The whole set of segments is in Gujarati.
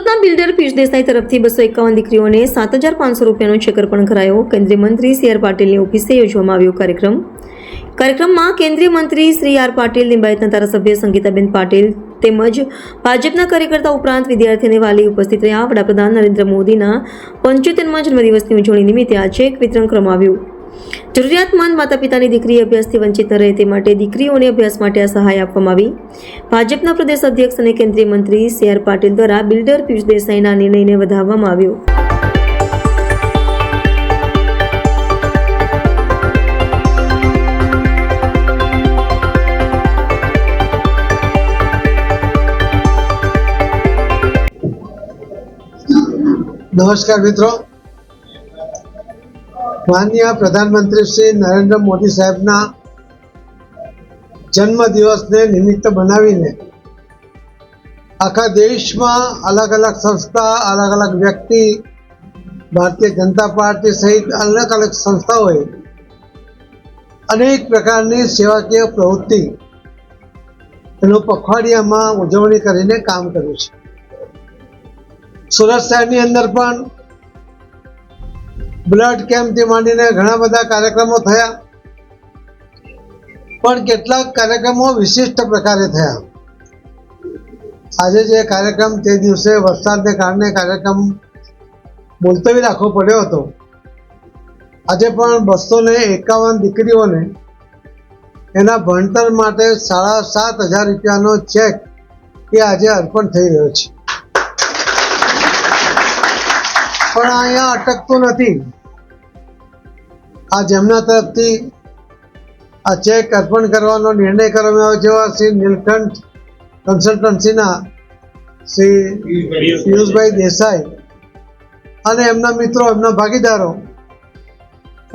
ભાજપના બિલ્ડર પિયુષ દેસાઈ તરફથી 251 દીકરીઓને 7,500 રૂપિયાનો ચેક અર્પણ કરાયો. કેન્દ્રીય મંત્રી સી આર પાટીલની ઓફિસે યોજવામાં આવ્યો કાર્યક્રમમાં કેન્દ્રીય મંત્રી શ્રી આર પાટીલ, લિંબાયતના ધારાસભ્ય સંગીતાબેન પાટીલ તેમજ ભાજપના કાર્યકર્તા ઉપરાંત વિદ્યાર્થી અને વાલી ઉપસ્થિત રહ્યા. વડાપ્રધાન નરેન્દ્ર મોદીના 75મા જન્મદિવસની ઉજવણી નિમિત્તે આ ચેક વિતરણ કરવામાં આવ્યું. જરૂરિયાતમંદ માતા પિતાની દીકરી અભ્યાસથી વંચિત ન રહે તે માટે દીકરીઓને અભ્યાસ માટે આ સહાય આપવામાં આવી. ભાજપના પ્રદેશ અધ્યક્ષ અને કેન્દ્રીય મંત્રી સી આર પાટીલ દ્વારા બિલ્ડર પિયુષ દેસાઈના નિર્ણયને વધાવવામાં આવ્યો. નમસ્કાર મિત્રો, માનનીય પ્રધાનમંત્રી શ્રી નરેન્દ્ર મોદી સાહેબના જન્મદિવસને નિમિત્ત બનાવીને આખા દેશમાં અલગ અલગ સંસ્થા, અલગ અલગ વ્યક્તિ, ભારતીય જનતા પાર્ટી સહિત અલગ અલગ સંસ્થાઓએ અનેક પ્રકારની સેવાકીય પ્રવૃત્તિ એનું પખવાડિયામાં ઉજવણી કરીને કામ કર્યું છે. સુરત શહેરની અંદર પણ બ્લડ કેમ્પથી માંડીને ઘણા બધા કાર્યક્રમો થયા, પણ કેટલાક કાર્યક્રમો વિશિષ્ટ પ્રકારે થયા. આજે જે કાર્યક્રમ તે દિવસે વરસાદને કારણે કાર્યક્રમ મુલતવી રાખવો પડ્યો હતો. આજે પણ 251 દીકરીઓને એના ભણતર માટે 7,500 રૂપિયાનો ચેક એ આજે અર્પણ થઈ રહ્યો છે. પણ અહીંયા અટકતું નથી. આ જેમના તરફથી આ ચેક અર્પણ કરવાનો નિર્ણય કરવામાં આવ્યો જેવા શ્રી નીલકંઠ કન્સલ્ટન્સીના શ્રી પિયુષભાઈ દેસાઈ અને એમના મિત્રો, એમના ભાગીદારો,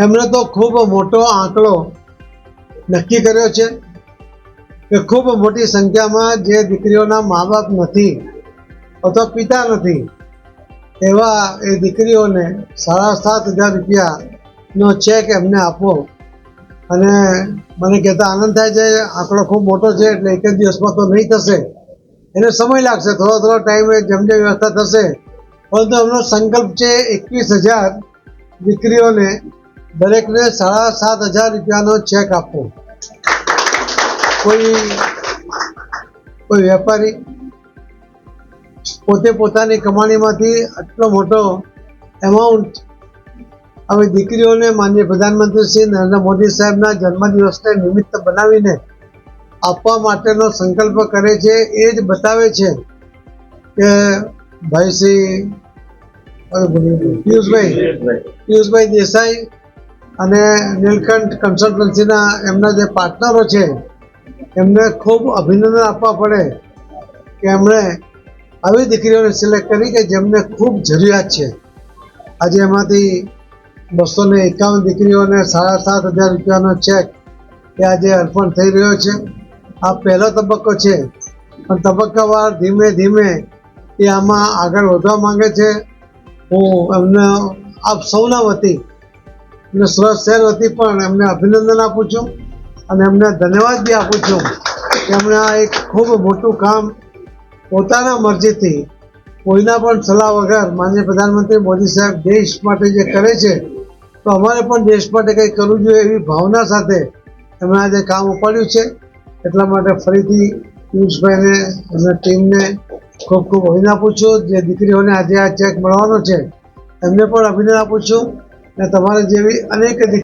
એમણે તો ખૂબ મોટો આંકડો નક્કી કર્યો છે કે ખૂબ મોટી સંખ્યામાં જે દીકરીઓના મા બાપ નથી અથવા પિતા નથી એવા એ દીકરીઓને 7,500 રૂપિયાનો ચેક એમને આપવો. અને મને કહેતા આનંદ થાય છે. આંકડો ખૂબ મોટો છે એટલે એક જ દિવસમાં તો નહીં થશે, એને સમય લાગશે, થોડો ટાઈમે જેમ જેમ વ્યવસ્થા થશે. પરંતુ એમનો સંકલ્પ છે 21,000 દીકરીઓને દરેકને 7,500 રૂપિયાનો ચેક આપવો. કોઈ વેપારી પોતે પોતાની કમાણીમાંથી આટલો મોટો એમાઉન્ટ હવે દીકરીઓને માનનીય પ્રધાનમંત્રી શ્રી નરેન્દ્ર મોદી સાહેબના જન્મદિવસને નિમિત્ત બનાવીને આપવા માટેનો સંકલ્પ કરે છે. એ જ બતાવે છે કે ભાઈ શ્રી પિયુષભાઈ દેસાઈ અને નીલકંઠ કન્સલ્ટન્સીના એમના જે પાર્ટનરો છે એમને ખૂબ અભિનંદન આપવા પડે કે એમણે આવી દીકરીઓને સિલેક્ટ કરી કે જેમને ખૂબ જરૂરિયાત છે. આજે એમાંથી 251 દીકરીઓને 7,500 રૂપિયાનો ચેક એ આજે અર્પણ થઈ રહ્યો છે. આ પહેલો તબક્કો છે, પણ તબક્કાવાર ધીમે ધીમે એ આમાં આગળ વધવા માંગે છે. હું એમને આપ સૌના વતી અને સુરત શહેર વતી પણ એમને અભિનંદન આપું છું અને એમને ધન્યવાદ બી આપું છું કે એમણે આ એક ખૂબ મોટું કામ પોતાના મરજીથી, કોઈના પણ સલાહ વગર માનનીય પ્રધાનમંત્રી મોદી સાહેબ દેશ માટે જે કરે છે તો અમારે પણ દેશ માટે કંઈક કરવું જોઈએ એવી ભાવના સાથે એમણે આજે કામ ઉપાડ્યું છે. એટલા માટે ફરીથી પિયુષભાઈને અને ટીમને ખૂબ ખૂબ અભિનંદન આપું છું. જે દીકરીઓને આજે આ ચેક મળવાનો છે એમને પણ અભિનંદન આપું છું. અને તમારે જેવી અનેક